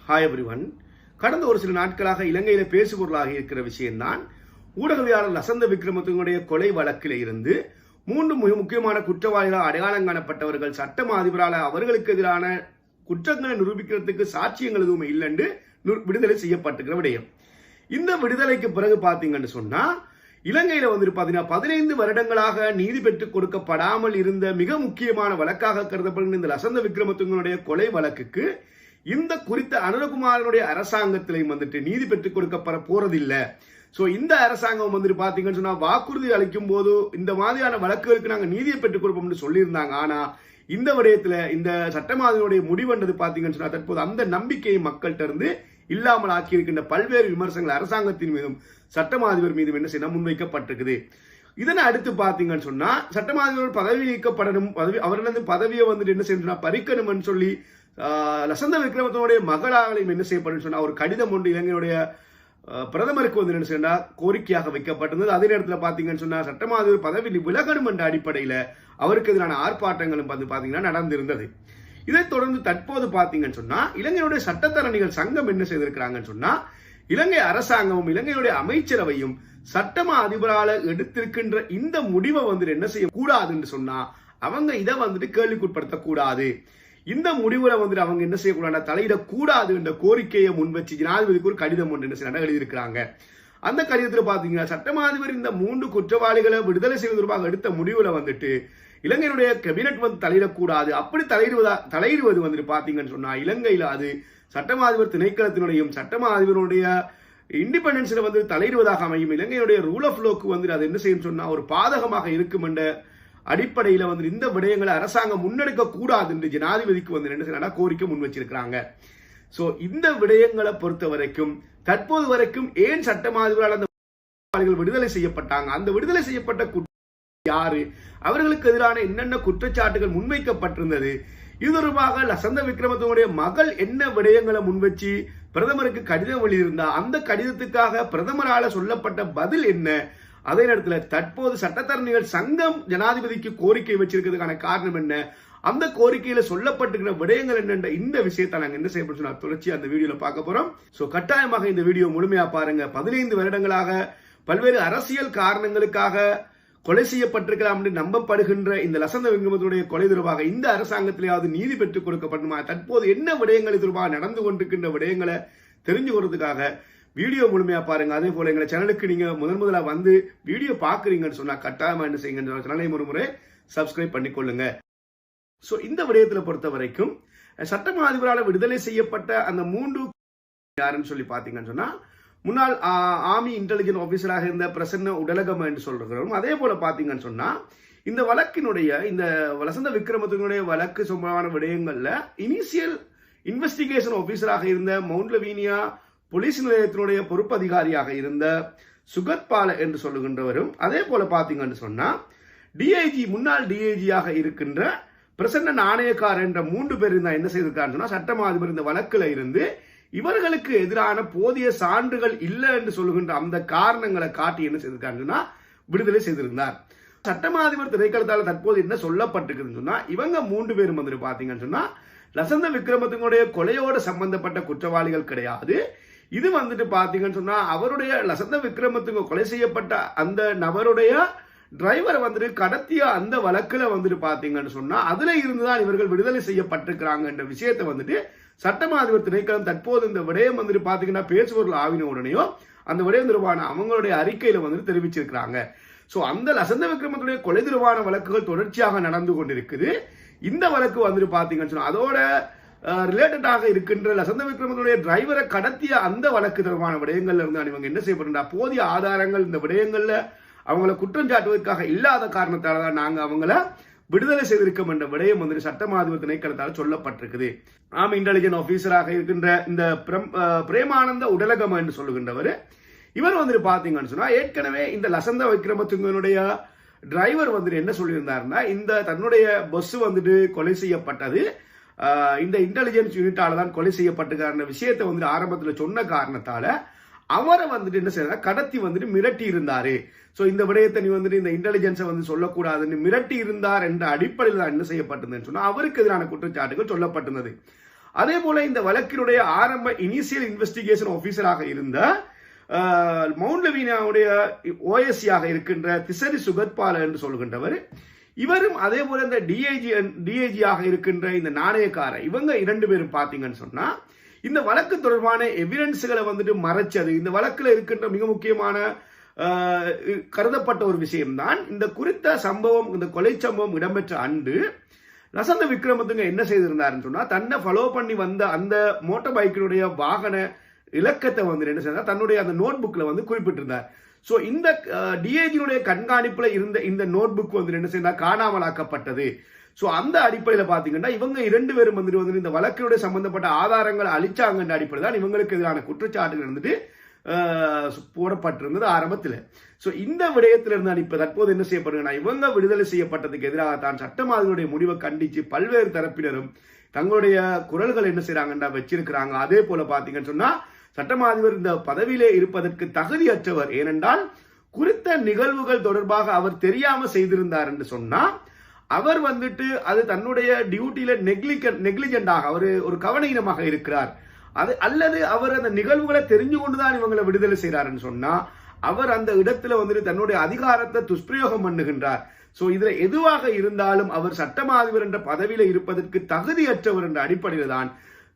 Hi everyone. கடந்த ஒரு சில நாட்களாக இலங்கையில பேசுபொருளாக இருக்கிற விஷயம்தான் ஊடகவியலாளர் லசந்த விக்ரமதுங்கவுடைய கொலை வழக்கில் இருந்து 3 மிக முக்கியமான குற்றவாளிகளாக அடையாளம் காணப்பட்டவர்கள் சட்ட அதிபரால் அவர்களுக்கு எதிரான குற்றங்களை நிரூபிக்கிறதுக்கு சாட்சியங்கள் எதுவும் இல்லைன்னு விடுதலை செய்யப்பட்டிருக்கிற விடயம். இந்த விடுதலைக்கு பிறகு பாத்தீங்கன்னு சொன்னா இலங்கையில பாத்தீங்கன்னா 15 வருடங்களாக நீதி பெற்றுக் கொடுக்கப்படாமல் இருந்த மிக முக்கியமான வழக்காக கருதப்படுகிற இந்த லசந்த விக்ரமதுங்கவுடைய கொலை வழக்குக்கு இந்த குறித்த அனுரகுமாரனுடைய அரசாங்கத்திலையும் நீதி பெற்றுக் கொடுக்கப்பட போறதில்லை. சோ இந்த அரசாங்கம் பாத்தீங்கன்னு சொன்னா வாக்குறுதி அளிக்கும் போது இந்த மாதிரியான வழக்குகளுக்கு நாங்க நீதியை பெற்றுக் கொடுப்போம்னு சொல்லியிருந்தாங்க. ஆனா இந்த விடயத்துல இந்த சட்டமாதிபருடைய முடிவுன்றது பாத்தீங்கன்னு சொன்னா தற்போது அந்த நம்பிக்கையை மக்கள்கிட்ட இருந்து இல்லாமல் ஆக்கியிருக்கின்ற பல்வேறு விமர்சனங்கள் அரசாங்கத்தின் மீதும் சட்டமாதிபர் மீதும் என்ன செய்ய முன்வைக்கப்பட்டிருக்குது. இதனை அடுத்து பாத்தீங்கன்னு சொன்னா சட்டமாதிபர் பதவி நீக்கப்படணும், அவர்களது பதவியை என்ன செய்யணும் பறிக்கணும்னு சொல்லி லசந்த விக்ரமதுங்கவுடைய மகளாகலையும் என்ன செய்யப்படும் சொன்னா ஒரு கடிதம் ஒன்று இலங்கையுடைய பிரதமருக்கு என்ன செய்ய கோரிக்கையாக வைக்கப்பட்டிருந்தது. அதே நேரத்தில் பாத்தீங்கன்னு சொன்னா சட்டமாதிபர் பதவி விலகணும் என்ற அடிப்படையில் அவருக்கு எதிரான ஆர்ப்பாட்டங்களும் பாத்தீங்கன்னா நடந்திருந்தது. இதைத் தொடர்ந்து தற்போது பாத்தீங்கன்னு சொன்னா இலங்கையுடைய சட்டத்தரணிகள் சங்கம் என்ன செய்திருக்கிறாங்கன்னு சொன்னா இலங்கை அரசாங்கமும் இலங்கையுடைய அமைச்சரவையும் சட்டமா அதிபரால எடுத்திருக்கின்ற இந்த முடிவை என்ன செய்ய கூடாதுன்னு சொன்னா அவங்க இதை கேள்விக்குட்படுத்தக்கூடாது. இந்த முடிவுல அவங்க என்ன செய்யக்கூடாது தலையிடக்கூடாது என்ற கோரிக்கையை முன்வச்சு ஜனாதிபதிக்கு ஒரு கடிதம் ஒன்று என்ன செய்ய எழுதியிருக்கிறாங்க. அந்த கடிதத்தில் பாத்தீங்கன்னா சட்டமாதிபர் இந்த 3 குற்றவாளிகளை விடுதலை செய்வது தொடர்பாக எடுத்த முடிவுல இலங்கையினுடைய கேபினட் தலையிடக்கூடாது. அப்படி தலையிடுவது பாத்தீங்கன்னு சொன்னா இலங்கையில அது சட்டமாதிபர் திணைக்களத்தினுடையும் சட்டமாதிபருடைய இண்டிபெண்டன்ஸ்ல தலையிடுவதாக அமையும். இலங்கையுடைய ரூல் ஆஃப் லோக்கு அது என்ன செய்யும் சொன்னா ஒரு பாதகமாக இருக்கும் என்ற அடிப்படையில் இந்த விடயங்களை அரசாங்கம் முன்னெடுக்க கூடாது என்று ஜனாதிபதிக்கு என்ன செய்யணும் கோரிக்கை முன் வச்சிருக்கிறாங்க. சோ இந்த விடயங்களை பொறுத்த வரைக்கும் தற்போது வரைக்கும் ஏன் சட்டமாதிபரால் அந்த விடுதலை செய்யப்பட்டாங்க, அந்த விடுதலை செய்யப்பட்ட யாரு, அவர்களுக்கு எதிரான என்னென்ன குற்றச்சாட்டுகள் முன்வைக்கப்பட்டிருந்தது, இது தொடர்பாக லசந்த விக்ரமதுங்கவுடைய மகள் என்ன விடயங்களை முன்வச்சு பிரதமருக்கு கடிதம் எழுதியிருந்தா அந்த கடிதத்துக்காக பிரதமரால சொல்லப்பட்ட பதில் என்ன, அதே நேரத்தில் தற்போது சட்டத்தரணிகள் சங்கம் ஜனாதிபதிக்கு கோரிக்கை வச்சிருக்கிறதுக்கான காரணம் என்ன, அந்த கோரிக்கையில சொல்லப்பட்டிருக்கிற விடயங்கள் என்னென்ற இந்த விஷயத்தை நாங்க என்ன செய்யப்படும் தொடர்ச்சி அந்த வீடியோல பார்க்க போறோம். சோ கட்டாயமாக இந்த வீடியோ முழுமையா பாருங்க. 15 வருடங்களாக பல்வேறு அரசியல் காரணங்களுக்காக கொலை செய்யப்பட்டிருக்கலாம் என்று நம்பப்படுகின்ற இந்த லசந்த விக்ரமதுங்கவுடைய கொலை தொடர்பாக இந்த அரசாங்கத்திலேயாவது நீதி பெற்றுக் கொடுக்கப்படணுமா, தற்போது என்ன விடயங்கள் தொடர்பாக நடந்து கொண்டிருக்கின்ற விடயங்களை தெரிஞ்சு கொள்றதுக்காக வீடியோ முழுமையா பாருங்க. அதே போல எங்க சேனலுக்கு நீங்க முதலா வீடியோ பாக்குறீங்கன்னு சொன்னா கட்டாயமா என்ன செய்யுங்க சேனலை முறை சப்ஸ்கிரைப் பண்ணிக்கொள்ளுங்க. சோ இந்த விடயத்துல பொறுத்த வரைக்கும் சட்டமா அதிபரால் விடுதலை செய்யப்பட்ட அந்த 3 யாருன்னு சொல்லி பாத்தீங்கன்னு சொன்னா முன்னாள் ஆர்மி இன்டெலிஜென்ஸ் ஆபீசராக இருந்த பிரசன்ன உடலகம் என்று சொல்றோம். அதே போல பாத்தீங்கன்னு சொன்னா இந்த வழக்கினுடைய இந்த லசந்த விக்ரமதுங்கவுடைய வழக்கு சம்பந்தமான விடயங்கள்ல இனிஷியல் இன்வெஸ்டிகேஷன் ஆபீசராக இருந்த மவுண்ட் லவீனியா போலீஸ் நிலையத்தினுடைய பொறுப்பு அதிகாரியாக இருந்த சுகத் பால என்று சொல்லுகின்றவரும், அதே போல பாத்தீங்கன்னு சொன்னா டிஐஜி முன்னாள் டிஐஜியாக இருக்கின்ற பிரசன்ன நாணயக்கார் என்ற 3 பேர் என்ன செய்திருக்காருன்னு சொன்னா சட்டமா அதிபர் இந்த வழக்குல இருந்து இவர்களுக்கு எதிரான போதிய சான்றுகள் இல்லை என்று சொல்லுகின்ற அந்த காரணங்களை காட்டி என்ன செய்திருக்காருன்னா விடுதலை செய்திருந்தார். சட்டமாதிபர் திணைக்களத்தால் தற்போது என்ன சொல்லப்பட்டிருக்குன்னு சொன்னா இவங்க 3 பேரும் பாத்தீங்கன்னு சொன்னா லசந்த விக்ரமதுங்கவுடைய கொலையோடு சம்பந்தப்பட்ட குற்றவாளிகள் கிடையாது. இது பாத்தீங்கன்னு சொன்னா அவருடைய லசந்த விக்ரமதுங்க கொலை செய்யப்பட்ட அந்த நபருடைய டிரைவர் கடத்திய அந்த வழக்குல பாத்தீங்கன்னு சொன்னா அதுல இருந்துதான் இவர்கள் விடுதலை செய்யப்பட்டிருக்கிறாங்க என்ற விஷயத்தை சட்டமா அதிபர் திணைக்களம் தற்போது இந்த விடயம் பாத்தீங்கன்னா பேசுபொருள் ஆவின உடனேயோ அந்த விடயம் தொடர்பான அவங்களுடைய அறிக்கையில தெரிவிச்சிருக்கிறாங்க. சோ அந்த லசந்த விக்ரமதுடைய கொலை தொடர்பான வழக்குகள் தொடர்ச்சியாக நடந்து கொண்டிருக்குது. இந்த வழக்கு பாத்தீங்கன்னு சொன்னா அதோட ரிலேட்டடாக இருக்கின்ற லசந்த விக்ரமதுடைய டிரைவரை கடத்திய அந்த வழக்கு தொடர்பான விடயங்கள்ல இருந்து இவங்க என்ன செய்யப்படுறா போதிய ஆதாரங்கள் இந்த விடயங்கள்ல அவங்களை குற்றம் சாட்டுவதற்காக இல்லாத காரணத்தால தான் நாங்க அவங்கள விடுதலை செய்திருக்கோம் என்ற விடயம் சட்டமா அதிபர் திணைக்களத்தால் சொல்லப்பட்டிருக்குது. ஆர்மி இன்டெலிஜென்ஸ் ஆபீசராக இருக்கின்ற இந்த பிரேமானந்த உடலகம் என்று சொல்லுகின்றவர் இவர் பாத்தீங்கன்னு சொன்னா ஏற்கனவே இந்த லசந்த விக்ரமதுங்கனுடைய டிரைவர் என்ன சொல்லியிருந்தாருன்னா இந்த தன்னுடைய பஸ் கொலை செய்யப்பட்டது இந்த இன்டெலிஜென்ஸ் யூனிட்டால தான் கொலை செய்யப்பட்டிருக்காருன்ற விஷயத்தை ஆரம்பத்தில் சொன்ன காரணத்தால அவரை என்ன செய்யற கடத்தி மிரட்டி இருந்தாரு. சோ இந்த விடயத்தை நீ இந்த இன்டெலிஜென்ஸை சொல்லக்கூடாதுன்னு மிரட்டி இருந்தார் என்ற அடிப்படையில் தான் என்ன செய்யப்பட்டதுன்னு சொன்னா அவருக்கு எதிரான குற்றச்சாட்டுகள் சொல்லப்பட்டிருந்தது. அதே போல இந்த வழக்கினுடைய ஆரம்ப இனிஷியல் இன்வெஸ்டிகேஷன் ஆபீசராக இருந்த மவுண்ட் லெவினாவுடைய ஓஎஸ்சியாக இருக்கின்ற திசரி சுகத்பால என்று சொல்கின்றவர், இவரும் அதே போல இந்த டிஐஜியாக இருக்கின்ற இந்த நாணயக்கார இவங்க 2 பேரும் பாத்தீங்கன்னு சொன்னா இந்த வழக்கு தொடர்பான எவிடன்ஸ்களை வந்துட்டு மறைச்சது. இந்த வழக்குல இருக்கின்ற மிக முக்கியமான கருதப்பட்ட ஒரு விஷயம்தான் இந்த குறித்த சம்பவம், இந்த கொலை சம்பவம் இடம்பெற்ற அன்று லசந்த விக்ரமதுங்க என்ன செய்திருந்தாருன்னு சொன்னா தன்னை ஃபாலோ பண்ணி வந்த அந்த மோட்டார் பைக்கினுடைய வாகன இலக்கத்தை வந்து என்ன செய்தார், தன்னுடைய அந்த நோட் புக்ல வந்து குறிப்பிட்டிருந்தார். சோ இந்த டிஐஜினுடைய கண்காணிப்புல இருந்த இந்த நோட் புக் வந்து என்ன செய்தார், காணாமலாக்கப்பட்டது. சோ அந்த அடிப்படையில் பாத்தீங்கன்னா இவங்க 2 பேரும் வந்து இந்த வழக்கினுடைய சம்பந்தப்பட்ட ஆதாரங்களை அளிச்சாங்கன்ற அடிப்படையில் தான் இவங்களுக்கு எதிரான குற்றச்சாட்டுகள் இருந்துட்டு போடப்பட்டிருந்தது ஆரம்பத்தில். சோ இந்த விடயத்திலிருந்து இப்ப தற்போது என்ன செய்யப்படுங்கன்னா இவங்க விடுதலை செய்யப்பட்டதுக்கு எதிராக தான் சட்டமாதிபதியுடைய முடிவை கண்டிச்சு பல்வேறு தரப்பினரும் தங்களுடைய குரல்கள் என்ன செய்யறாங்கன்னா வச்சிருக்கிறாங்க. அதே போல பாத்தீங்கன்னு சொன்னா சட்டமாதிபர் இந்த பதவியிலே இருப்பதற்கு தகுதியற்றவர், ஏனென்றால் குறித்த நிகழ்வுகள் தொடர்பாக அவர் தெரியாம செய்திருந்தார் என்று சொன்னா அவர் வந்துட்டு அது தன்னுடைய டியூட்டியில நெக்லிஜென்டாக அவர் ஒரு கவனீனமாக இருக்கிறார், அது அல்லது அவர் அந்த நிகழ்வுகளை தெரிஞ்சு கொண்டுதான் இவங்களை விடுதலை செய்யறாருன்னு சொன்னா அவர் அந்த இடத்துல வந்துட்டு தன்னுடைய அதிகாரத்தை துஷ்பிரயோகம் பண்ணுகின்றார். சோ இதுல எதுவாக இருந்தாலும் அவர் சட்டமாதிபர் என்ற பதவியில இருப்பதற்கு தகுதியற்றவர் என்ற அடிப்படையில் தான்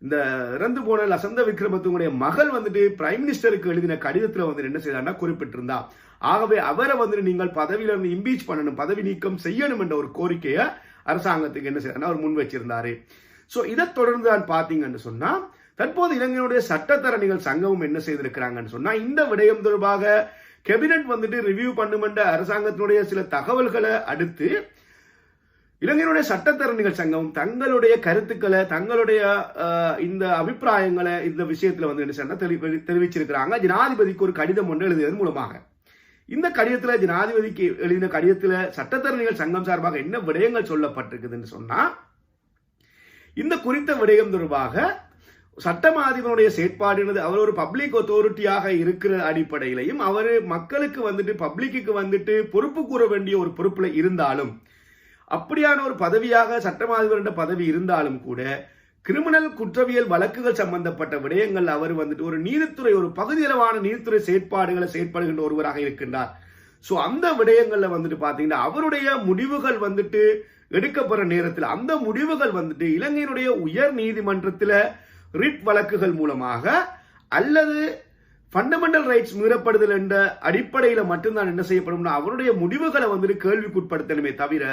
இந்த இறந்து போன லசந்த விக்ரமதுங்கடைய மகள் வந்துட்டு பிரைம் மினிஸ்டருக்கு எழுதின கடிதத்துல வந்து என்ன செய்தார்னா குறிப்பிட்டிருந்தா. ஆகவே அவரை வந்து நீங்கள் பதவியில இருந்து இம்பீச் பண்ணணும், பதவி நீக்கம் செய்யணும் என்ற ஒரு கோரிக்கையை அரசாங்கத்துக்கு என்ன செய்யறாருன்னா அவர் முன் வச்சிருந்தாரு. சோ இதை தொடர்ந்து தான் பாத்தீங்கன்னு சொன்னா தற்போது இலங்கையினுடைய சட்டத்தரணிகள் சங்கமும் என்ன செய்திருக்கிறாங்கன்னு சொன்னா இந்த விடயம் தொடர்பாக கேபினட் வந்துட்டு ரிவ்யூ பண்ணுமென்ற அரசாங்கத்தினுடைய சில தகவல்களை அடுத்து இலங்கையினுடைய சட்டத்தரணிகள் சங்கம் தங்களுடைய கருத்துக்களை தங்களுடைய இந்த அபிப்பிராயங்களை இந்த விஷயத்துல வந்து என்ன செய்ய தெரிவிச்சிருக்கிறாங்க. ஜனாதிபதிக்கு ஒரு கடிதம் ஒன்று எழுதியதன் மூலமாக இந்த கடிதத்துல ஜனாதிபதிக்கு எழுதின கடிதத்துல சட்டத்தரணிகள் சங்கம் சார்பாக என்ன விடயங்கள் சொல்லப்பட்டிருக்குதுன்னு சொன்னா இந்த குறித்த விடயம் தொடர்பாக சட்டமாதிபனுடைய செயற்பாடு அவர் ஒரு பப்ளிக் அத்தாரிட்டியாக இருக்கிற அடிப்படையிலையும் அவர் மக்களுக்கு வந்துட்டு பப்ளிக்கு வந்துட்டு பொறுப்பு கூற வேண்டிய ஒரு பொறுப்புல இருந்தாலும் அப்படியான ஒரு பதவியாக சட்டமாதிபர் என்ற பதவி இருந்தாலும் கூட கிரிமினல் குற்றவியல் வழக்குகள் சம்பந்தப்பட்ட விடயங்கள் அவர் வந்துட்டு ஒரு நீதித்துறை ஒரு பகுதியளவான நீதித்துறை செயற்பாடுகளை செயற்படுகின்ற ஒருவராக இருக்கின்றார். சோ அந்த விடயங்கள்ல வந்துட்டு பாத்தீங்கன்னா அவருடைய முடிவுகள் வந்துட்டு எடுக்கப்படுற நேரத்தில் அந்த முடிவுகள் வந்துட்டு இலங்கையினுடைய உயர் நீதிமன்றத்தில் ரிட் வழக்குகள் மூலமாக அல்லது ஃபண்டமெண்டல் ரைட்ஸ் மீறப்படுதல் என்ற அடிப்படையில மட்டும்தான் என்ன செய்யப்படும் அவருடைய முடிவுகளை வந்துட்டு கேள்விக்குட்படுத்தணுமே தவிர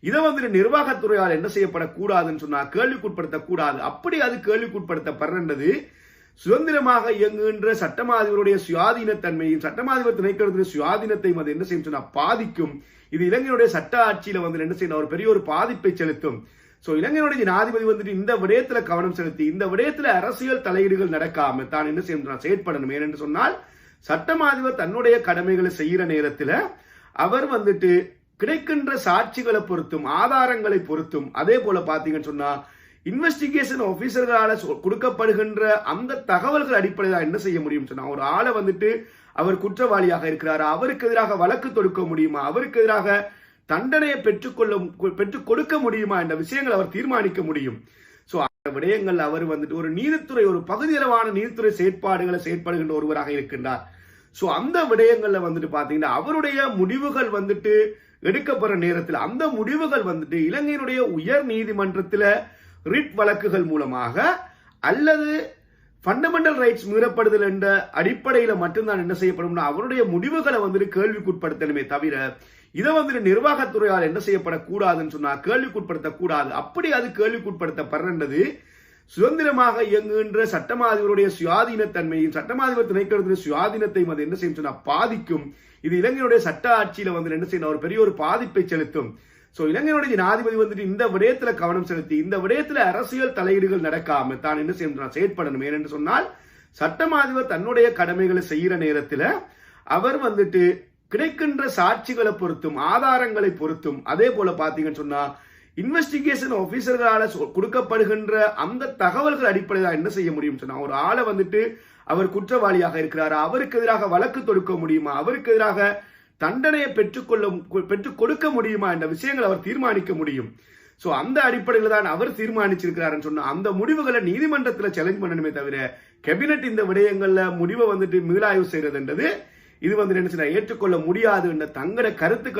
இதை வந்துட்டு நிர்வாகத்துறையால் என்ன செய்யப்படக்கூடாதுன்னு சொன்னா கேள்விக்குட்படுத்தக்கூடாது. அப்படி அது கேள்விக்குட்படுத்தப்படுறது சுதந்திரமாக இயங்குகின்ற சட்டமாதிபருடைய சுயாதீனத்தன்மையும் சட்டமாதிபர் திணைக்களத்தின் சுயாதீனத்தையும் அது என்ன செய்யும் சொன்னா பாதிக்கும். இது இலங்கையுடைய சட்ட ஆட்சியில வந்து என்ன செய்யணும் ஒரு பெரிய ஒரு பாதிப்பை செலுத்தும். சோ இலங்கையுடைய ஜனாதிபதி வந்துட்டு இந்த விடயத்துல கவனம் செலுத்தி இந்த விடயத்துல அரசியல் தலையீடுகள் நடக்காம தான் என்ன செய்யணும் செயற்படணும். ஏனென்று சொன்னால் சட்டமாதிபர் தன்னுடைய கடமைகளை செய்யற நேரத்துல அவர் வந்துட்டு கிடைக்கின்ற சாட்சிகளை பொறுத்தும் ஆதாரங்களை பொறுத்தும் அதே போல பாத்தீங்கன்னு சொன்னா இன்வெஸ்டிகேஷன் ஆபீசர்களால கொடுக்கப்படுகின்ற அந்த தகவல்கள் அடிப்படையில் என்ன செய்ய முடியும் சொன்னா ஒரு ஆளை வந்துட்டு அவர் குற்றவாளியாக இருக்கிறாரா, அவருக்கு எதிராக வழக்கு தொடுக்க முடியுமா, அவருக்கு எதிராக தண்டனையை பெற்றுக் கொடுக்க முடியுமா என்ற விஷயங்கள் அவர் தீர்மானிக்க முடியும். சோ அந்த விடயங்கள் அவர் வந்துட்டு ஒரு நீதித்துறை ஒரு பகுதியளவான நீதித்துறை செயற்பாடுகளை செயற்படுகின்ற ஒருவராக இருக்கின்றார். சோ அந்த விடயங்கள்ல வந்துட்டு பாத்தீங்கன்னா அவருடைய முடிவுகள் வந்துட்டு எடுக்கப்படுற நேரத்தில் அந்த முடிவுகள் வந்துட்டு இலங்கையினுடைய உயர் நீதிமன்றத்தில் ரிட் வழக்குகள் மூலமாக அல்லது ஃபண்டமெண்டல் ரைட்ஸ் மீறப்படுதல் என்ற அடிப்படையில மட்டும்தான் என்ன செய்யப்படும் அவருடைய முடிவுகளை வந்துட்டு கேள்விக்குட்படுத்தணுமே தவிர இதை வந்துட்டு நிர்வாகத்துறையால் என்ன செய்யப்படக்கூடாதுன்னு சொன்னா கேள்விக்குட்படுத்தக்கூடாது. அப்படி அது கேள்விக்குட்படுத்தப்படுறது சுதந்திரமாக இயங்குகின்ற சட்டமாதிபருடைய சுயாதீனத்தன்மையும் சட்டமாதிபர் திணைக்களத்தின் சுயாதீனத்தையும் அது என்ன செய்யும் சொன்னா பாதிக்கும். இது இலங்கையுடைய சட்ட ஆட்சியில வந்து என்ன செய்யணும் ஒரு பெரிய ஒரு பாதிப்பை செலுத்தும். சோ இலங்கையுடைய ஜனாதிபதி வந்துட்டு இந்த விடயத்துல கவனம் செலுத்தி இந்த விடயத்துல அரசியல் தலையீடுகள் நடக்காம தான் என்ன செய்யணும் செயற்படணும். ஏனென்று சொன்னால் சட்டமாதிபர் தன்னுடைய கடமைகளை செய்யற நேரத்துல அவர் வந்துட்டு கிடைக்கின்ற சாட்சிகளை பொறுத்தும் ஆதாரங்களை பொறுத்தும் அதே போல பாத்தீங்கன்னு சொன்னா இன்வெஸ்டிகேஷன் ஆபீசர்களால கொடுக்கப்படுகின்ற அந்த தகவல்கள் அடிப்படையில் என்ன செய்ய முடியும் சொன்னா ஒரு ஆளை வந்துட்டு அவர் குற்றவாளியாக இருக்கிறாரா, அவருக்கு எதிராக வழக்கு தொடுக்க முடியுமா, அவருக்கு எதிராக தண்டனையை பெற்றுக் கொடுக்க முடியுமா என்ற விஷயங்கள் அவர் தீர்மானிக்க முடியும். சோ அந்த அடிப்படையில் தான் அவர் தீர்மானிச்சிருக்கிறாருன்னு சொன்ன அந்த முடிவுகளை நீதிமன்றத்தில் சேலஞ்ச் பண்ணணுமே தவிர கேபினட் இந்த விடயங்கள்ல முடிவை மீளாய்வு செய்யறதுன்றது இது என்ன ஏற்றுக்கொள்ள முடியாது என்ற தங்களோட கருத்துக்கள்